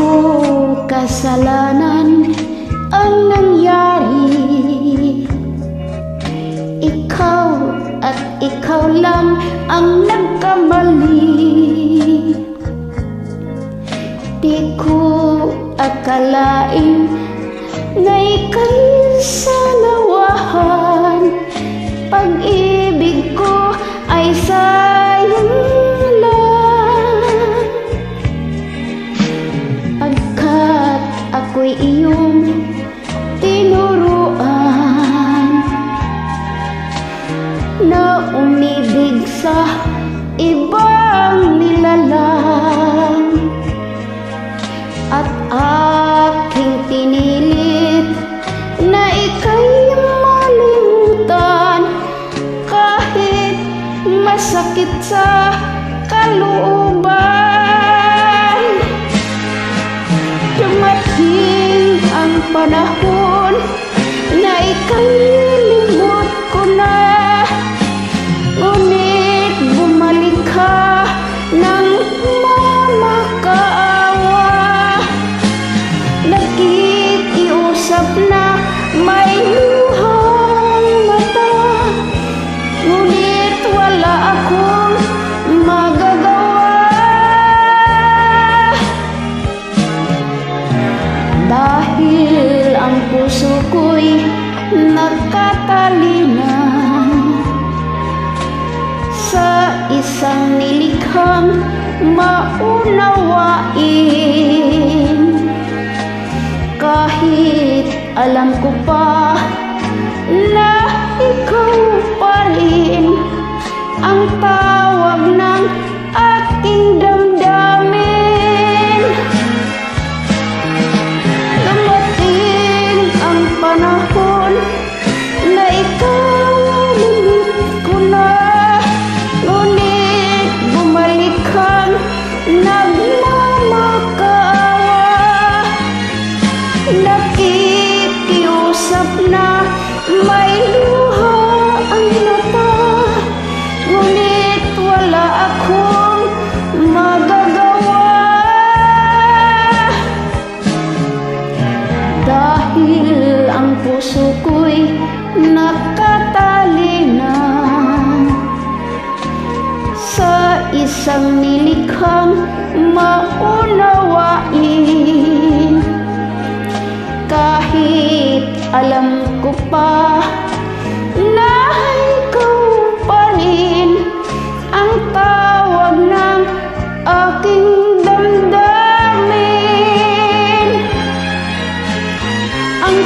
ko kasalanan ang nangyari. Ikaw at ikaw lang ang nagkamali. Di ko akalain na ika'y sanawahan. Pag-ibig ko ay sayang lang, pagkat ako'y iyong tinuruan na umibig sa ibang nilalang. At aking pinilit na ika'y malimutan, kahit masakit sa kalooban. Dumating ang panahon na ika'y limot ko na, ngunit bumalik ka ng mamakaawa. Nakikiusap na may luhang mata, ngunit wala akong magagawa. Dahil ang puso ko'y nakatalina sa isang nilikhang maunawain. Kahit alam ko pa na ikaw pa rin ang tawag ng aking damdamin. Dumating ang panahon na ikaw limit ko na, ngunit bumalik kang nagmamakaawa. Nakikiusap na may luha ang mata, ngunit wala akong magagawa. Dahil ang puso ko'y nakatalina sa isang nilikhang maunawain. Kahit alam ko pa na ikaw pa rin ang tawag ng aking damdamin. Ang